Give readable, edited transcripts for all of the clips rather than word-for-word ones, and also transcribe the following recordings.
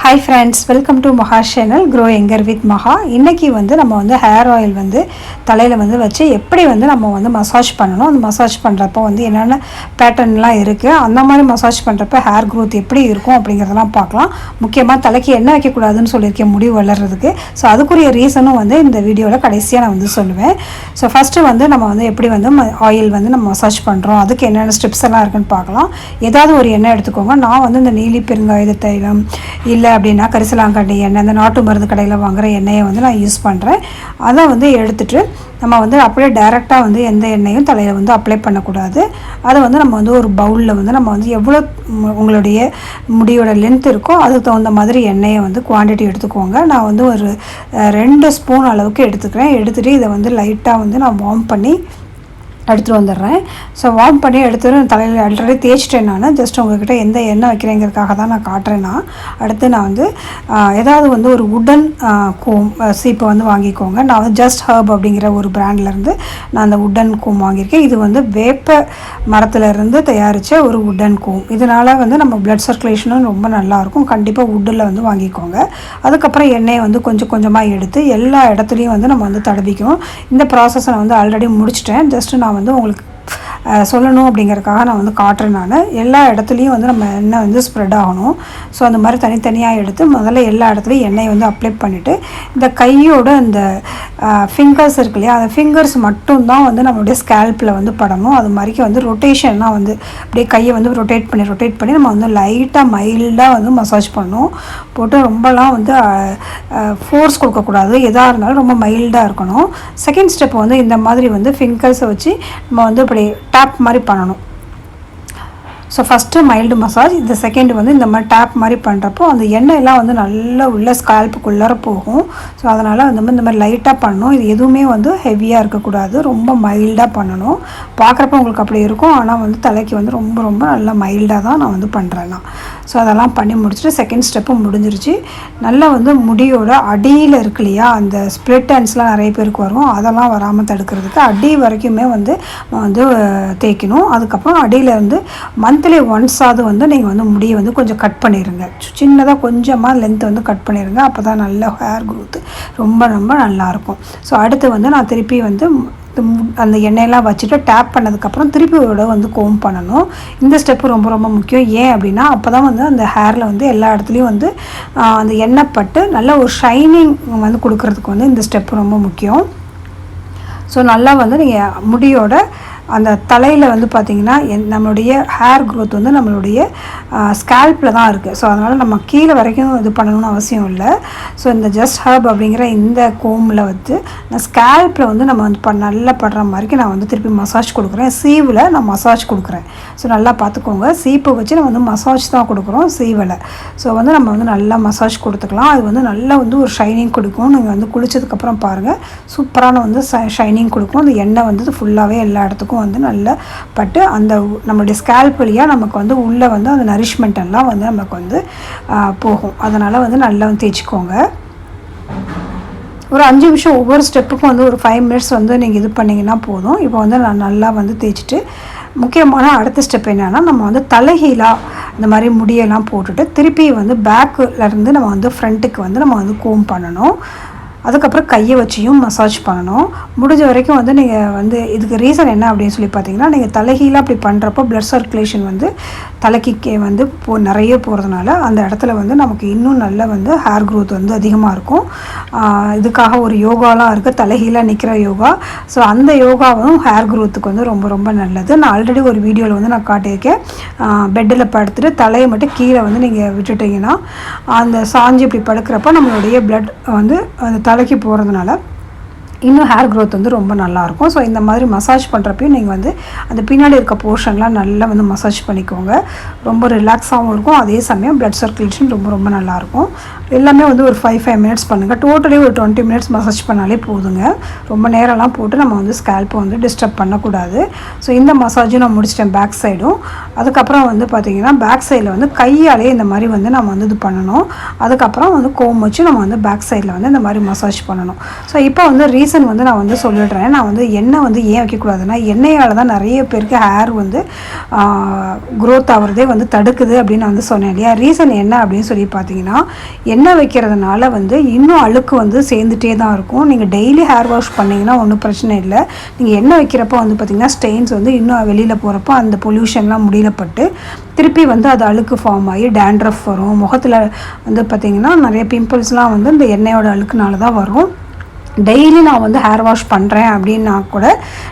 Hi friends, welcome to MAHA channel Grow Younger with MAHA. இன்னைக்கு நம்ம hair oil தலையில வச்சு எப்படி நம்ம மசாஜ் பண்ணனும். அந்த மசாஜ் பண்றப்ப என்னென்ன பேட்டர்ன்லாம் இருக்கு. அந்த மாதிரி மசாஜ் பண்றப்ப ஹேர் growth எப்படி இருக்கும் அப்படிங்கறதெல்லாம் பார்க்கலாம். முக்கியமா தலைக்கு எண்ணெய் வைக்க கூடாதுன்னு சொல்லிருக்கேன் முடி வளர்றதுக்கு. சோ அதுக்குரிய ரீசனும் இந்த வீடியோல கடைசியா நான் சொல்லுவேன். சோ ஃபர்ஸ்ட் நம்ம எப்படி ஆயில் நம்ம மசாஜ் பண்றோம். அதுக்கு என்னென்ன ஸ்டெப்ஸ் எல்லாம் இருக்குன்னு பார்க்கலாம். ஏதாவது ஒரு எண்ணெய் எடுத்துக்கோங்க. நான் இந்த நீலி பெருங்காய தைலம் இல்ல அப்படினா கரிசலாங்கண்ணி எண்ணெய் அந்த நாட்டு மருந்து கடையில வாங்குற எண்ணெயை நான் யூஸ் பண்றேன். அத எடுத்துட்டு நம்ம அப்படியே டைரக்ட்டா எந்த எண்ணெயும் தலையில அப்ளை பண்ண கூடாது. அத நம்ம ஒரு பவுல்ல நம்ம எவ்வளவு உங்களுடைய முடியோட லெந்த் இருக்கோ அதுக்கு தகுந்த மாதிரி எண்ணெயை குவாண்டிட்டி எடுத்துக்கோங்க. நான் ஒரு 2 ஸ்பூன் அளவுக்கு எடுத்துக்கிறேன். எடுத்துட்டு இத லைட்டா நான் வார்ம் பண்ணி எடுத்து வந்துறேன். சோ வார்ம் பண்ணி எடுத்து தலையில ஆல்ரெடி தேய்ச்சிட்டேன். நான் ஜஸ்ட் உங்ககிட்ட எந்த எண்ணெய் வைக்கிறேங்கிறதுக்காக தான் நான் காட்றேனா. அடுத்து நான் ஏதாவது ஒரு வுடன் கோம் சீப்பு வாங்கிக்கோங்க. நான் ஜஸ்ட் ஹர்ப் அப்படிங்கிற ஒரு பிராண்ட்ல இருந்து நான் அந்த வுடன் கோம் வாங்கியிருக்கேன். இது வேப்ப மரத்துல இருந்து தயாரிச்ச ஒரு வுடன் கோம். இதனால நம்ம blood circulation ரொம்ப நல்லா இருக்கும். கண்டிப்பா வுட்ல வாங்கிக்கோங்க. அதுக்கு அப்புறம் எண்ணெயை கொஞ்சம் கொஞ்சமா எடுத்து எல்லா இடத்துலயும் நம்ம தடவிக்கணும். இந்த process நான் ஆல்ரெடி முடிச்சிட்டேன். ஜஸ்ட் நான் உங்களுக்கு சொல்லணும் அப்படிங்கறதுக்காக நான் காட்றேன். நான் எல்லா இடத்துலயும் நம்ம எண்ணெய் ஸ்ப்ரெட் ஆகணும். சோ அந்த மாதிரி தனித்தனியா எடுத்து முதல்ல எல்லா இடத்துலயும் எண்ணெயை அப்ளை பண்ணிட்டு இந்த கையோட அந்த ஃபிங்கர்ஸ் இருக்குலையா அந்த ஃபிங்கர்ஸ் மட்டும் தான் நம்மளுடைய ஸ்கேல்ப்ல படணும். அது மாதிரி ரொட்டேஷன்னா அப்படியே கையை ரொட்டேட் பண்ணி நம்ம லைட்டா மைல்டா மசாஜ் பண்ணனும். போட்டு ரொம்பலாம் ஃபோர்ஸ் கொடுக்க கூடாது. எதா இருந்தாலும் ரொம்ப மைல்டா இருக்கணும். செகண்ட் ஸ்டெப் இந்த மாதிரி ஃபிங்கர்ஸ் வச்சு நம்ம அப்படி டேப் மாதிரி பண்ணனும். So first mild massage, the second இந்த மாதிரி டேப் மாதிரி பண்றப்போ அந்த எண்ணெய் எல்லாம் நல்லா உள்ள ஸ்கால்ப்புக்குள்ள போகும். சோ அதனால இந்த மாதிரி லைட்டா பண்ணனும். இது எதுவுமே ஹெவியா இருக்க கூடாது. ரொம்ப மைல்டா பண்ணனும். பார்க்கறப்ப உங்களுக்கு அப்படி இருக்கும். ஆனா தலைக்கு ரொம்ப நல்லா மைல்டா தான் நான் பண்றேன். சோ அதெல்லாம் பண்ணி முடிச்சிட்டு செகண்ட் ஸ்டெப் முடிஞ்சிருச்சு. நல்லா முடியோட அடியில இருக்குலையா அந்த ஸ்ப்ளிட் எண்ட்ஸ்லாம் நிறைய பேருக்கு வரும். அதெல்லாம் வராம தடுக்கிறதுக்கு அடி வரைக்குமே தேய்க்கணும். அதுக்கு அப்புறம் அடியில மந்த்லி ஒன்ஸ் ஆது நீங்க முடியை கொஞ்சம் கட் பண்ணிருங்க. சின்னதா கொஞ்சமா லெந்த் கட் பண்ணிருங்க. அப்பதான் நல்ல ஹேர் growth ரொம்ப நல்லா இருக்கும். சோ அடுத்து நான் திருப்பி அந்த எண்ணெயெல்லாம் வச்சிட்டு டேப் பண்ணதுக்கு அப்புறம் திருப்பி கோம் பண்ணனும். இந்த ஸ்டெப் ரொம்ப முக்கியம். ஏன் அப்படினா அப்பதான் அந்த ஹேர்ல எல்லா இடத்துலயும் அந்த எண்ணெய் பட்டு நல்ல ஒரு ஷைனிங் கொடுக்கிறதுக்கு இந்த ஸ்டெப் ரொம்ப முக்கியம். சோ நல்லா நீங்க முடியோட அந்த தலையில பாத்தீங்கன்னா நம்மளுடைய ஹேர் growth நம்மளுடைய ஸ்கேல்ப்ல தான் இருக்கு. சோ அதனால நம்ம கீழ வரைக்கும் இது பண்ணனும்னு அவசியம் இல்ல. சோ இந்த ஜஸ்ட் ஹர்ப் அப்படிங்கற இந்த கோம்ல நான் ஸ்கேல்ப்ல நம்ம நல்லா படுற மாதிரி நான் திருப்பி மசாஜ் கொடுக்கிறேன். சீவுல நான் மசாஜ் கொடுக்கிறேன். சோ நல்லா பாத்துக்கோங்க. சீப்பு வச்சு நம்ம மசாஜ் தான் கொடுக்கிறோம் சீவல. சோ நம்ம நல்லா மசாஜ் கொடுத்துக்கலாம். அது நல்லா ஒரு ஷைனிங் கொடுக்கும். நீங்க குளிச்சதுக்கு அப்புறம் பாருங்க சூப்பரான ஷைனிங் கொடுக்கும். அந்த எண்ணெய் ஃபுல்லாவே எல்லா இடத்துக்கும் நல்ல பட்டு அந்த நம்மளுடைய ஸ்கேல்ப் வழியா நமக்கு உள்ள அந்த நரிஷ்மென்ட் எல்லாம் நமக்கு போகும். அதனால நல்லா தேய்ச்சுக்கோங்க. ஒரு 5 நிமிஷம் ஒவ்வொரு ஸ்டெப்புக்கும் ஒரு 5 மினிட்ஸ் நீங்க இது பண்ணீங்கன்னா போதும். இப்போ நான் நல்லா தேய்ச்சிட்டு முக்கியமான அடுத்த ஸ்டெப் என்னன்னா நம்ம தலைகீழா இந்த மாதிரி முடியெல்லாம் போட்டுட்டு திருப்பி பேக்ல இருந்து நம்ம ஃப்ரண்ட்க்கு நம்ம கோம் பண்ணனும். அதுக்கு அப்புறம் கையை வச்சியும் மசாஜ் பண்ணனும். முடிஞ்ச வரைக்கும் நீங்க இதுக்கு ரீசன் என்ன அப்படினு சொல்லி பாத்தீங்கன்னா நீங்க தலைகீழா அப்படி பண்றப்போ blood circulation தலைக்கு நிறைய போறதுனால அந்த இடத்துல நமக்கு இன்னும் நல்ல ஹேர் growth அதிகமா இருக்கும். இதுக்காக ஒரு யோகாலாம் இருக்கு தலைகீழா நிக்கிற யோகா. சோ அந்த யோகாவும் ஹேர் growthக்கு ரொம்ப நல்லது. நான் ஆல்ரெடி ஒரு வீடியோல நான் காட்டியிருக்கேன். பெட்ல படுத்துட்டு தலையை மட்டும் கீழ நீங்க விட்டுட்டீங்கன்னா அந்த சாஞ்சி இப்படி படுக்கறப்ப நம்மளுடைய blood அந்த தலைக்கு போறதுனால இன்னும் ஹேர் growth ரொம்ப நல்லா இருக்கும். சோ இந்த மாதிரி மசாஜ் பண்றப்ப நீங்க அந்த பின்னாடி இருக்க போர்ஷன்லாம் நல்லா மசாஜ் பண்ணிக்கோங்க. ரொம்ப ரிலாக்ஸாவும் இருக்கும். அதே சமயம் blood circulation ரொம்ப நல்லா இருக்கும். எல்லாமே ஒரு 5 மினிட்ஸ் பண்ணுங்க. டோட்டலி ஒரு 20 மினிட்ஸ் மசாஜ் பண்ணாலே போதுங்க. ரொம்ப நேரம்லாம் போட்டு நம்ம ஸ்கேல்ப் டிஸ்டர்ப் பண்ண கூடாது. சோ இந்த மசாஜும் நான் முடிச்சிட்டேன் பேக் சைடும். அதுக்கு அப்புறம் பாத்தீங்கன்னா பேக் சைடுல கையாலே இந்த மாதிரி நம்ம இது பண்ணனும். அதுக்கு அப்புறம் கோம் வச்சு நம்ம பேக் சைடுல இந்த மாதிரி மசாஜ் பண்ணனும். சோ இப்போ ரீசன் வந்து நான் வந்து சொல்லிடுறேன். நான் வந்து எண்ணெய் வந்து ஏன் வைக்கக்கூடாதுன்னா, எண்ணெயால் தான் நிறைய பேருக்கு ஹேர் வந்து க்ரோத் ஆகிறதே வந்து தடுக்குது அப்படின்னு நான் வந்து சொன்னேன் இல்லையா. ரீசன் என்ன அப்படின்னு சொல்லி பார்த்தீங்கன்னா, எண்ணெய் வைக்கிறதுனால வந்து இன்னும் அழுக்கு வந்து சேர்ந்துட்டே தான் இருக்கும். நீங்கள் டெய்லி ஹேர் வாஷ் பண்ணிங்கன்னா ஒன்றும் பிரச்சனை இல்லை. நீங்கள் எண்ணெய் வைக்கிறப்போ வந்து பார்த்திங்கன்னா ஸ்டெயின்ஸ் வந்து இன்னும் வெளியில் போகிறப்போ அந்த பொல்யூஷன்லாம் முடியல பட்டு திருப்பி வந்து அது அழுக்கு ஃபார்ம் ஆகி டேண்ட்ரஃப் வரும். முகத்தில் வந்து பார்த்திங்கன்னா நிறைய பிம்பிள்ஸ்லாம் வந்து இந்த எண்ணெயோட அழுக்குனால தான் வரும். டெய்லி நான் வந்து ஹேர் வாஷ் பண்ணுறேன் அப்படின்னா கூட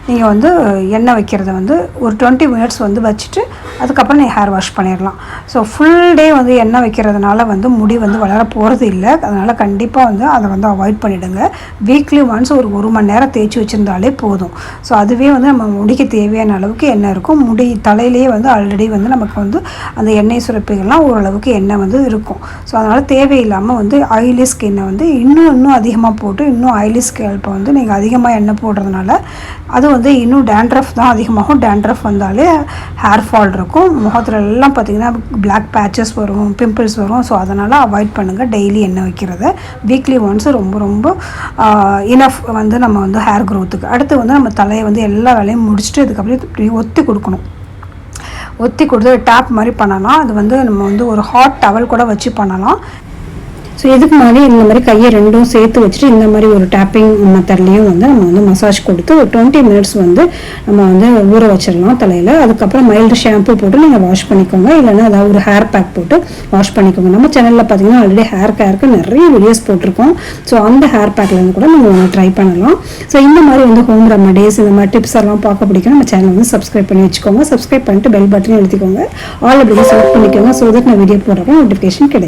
நீங்கள் வந்து எண்ணெய் வைக்கிறத வந்து ஒரு 20 மினிட்ஸ் வந்து வச்சுட்டு அதுக்கப்புறம் நீங்கள் ஹேர் வாஷ் பண்ணிடலாம். ஸோ ஃபுல் டே வந்து எண்ணெய் வைக்கிறதுனால வந்து முடி வந்து வளர போகிறது இல்லை. அதனால் கண்டிப்பாக வந்து அதை வந்து அவாய்ட் பண்ணிவிடுங்க. வீக்லி ஒன்ஸ் ஒரு மணி நேரம் தேய்ச்சி வச்சுருந்தாலே போதும். ஸோ அதுவே வந்து நம்ம முடிக்கு தேவையான அளவுக்கு எண்ணெய் இருக்கும். முடி தலையிலேயே வந்து ஆல்ரெடி வந்து நமக்கு வந்து அந்த எண்ணெய் சுரப்பிகள்லாம் ஓரளவுக்கு எண்ணெய் வந்து இருக்கும். ஸோ அதனால் தேவையில்லாமல் வந்து ஆயிலி ஸ்கின்னை வந்து இன்னும் அதிகமாக போட்டு இன்னும் ஆயிலி ஸ்கேல்ப்பை வந்து நீங்கள் அதிகமாக எண்ணெய் போடுறதுனால அது வந்து இன்னும் டேண்ட்ரஃப் தான் அதிகமாகும். டேண்ட்ரஃப் வந்தாலே ஹேர் ஃபால் இருக்கும். முகத்துல எல்லாம் பார்த்திங்கன்னா பிளாக் பேச்சஸ் வரும், பிம்பிள்ஸ் வரும். ஸோ அதனால் அவாய்ட் பண்ணுங்கள் டெய்லி எண்ணெய் வைக்கிறத. வீக்லி ஒன்ஸ் ரொம்ப இனஃப் வந்து நம்ம வந்து ஹேர் க்ரோத்துக்கு. அடுத்து வந்து நம்ம தலையை வந்து எல்லா வேலையும் முடிச்சுட்டு இதுக்கப்புறம் இப்படி ஒத்தி கொடுக்கணும். ஒத்தி கொடுத்து டேப் மாதிரி பண்ணலாம். அது வந்து நம்ம வந்து ஒரு ஹாட் டவல் கூட வச்சு பண்ணலாம். ஸோ இதுக்கு மாதிரி இந்த மாதிரி கையை ரெண்டும் சேர்த்து வச்சுட்டு இந்த மாதிரி ஒரு டேப்பிங் மெத்தட்லேயும் வந்து நம்ம வந்து மசாஜ் கொடுத்து ஒரு 20 மினிட்ஸ் வந்து நம்ம வந்து ஊற வச்சிடலாம் தலையில். அதுக்கப்புறம் மைல்டு ஷாம்பு போட்டு நீங்கள் வாஷ் பண்ணிக்கோங்க. இல்லைன்னா அதாவது ஒரு ஹேர் பேக் போட்டு வாஷ் பண்ணிக்கோங்க. நம்ம சேனலில் பார்த்தீங்கன்னா ஆல்ரெடி ஹேர் கேருக்கு நிறைய வீடியோஸ் போட்டிருக்கோம். ஸோ அந்த ஹேர் பேக்லேருந்து கூட நீங்கள் ட்ரை பண்ணலாம். ஸோ இந்த மாதிரி வந்து ஹோம் ரெமடிஸ் இந்த மாதிரி டிப்ஸ் எல்லாம் பார்க்க பிடிக்கும் நம்ம சேனல் வந்து சப்ஸ்கிரைப் பண்ணி வச்சுக்கோங்க. சப்ஸ்கிரைப் பண்ணிட்டு பெல் பட்டனையும் எழுதிக்கோங்க. ஆல் அப்படின்னு செலக்ட் பண்ணிக்கோங்க. ஸோ தட் நான் வீடியோ போடுறப்போ நோட்டிஃபிகேஷன் கிடைக்கும்.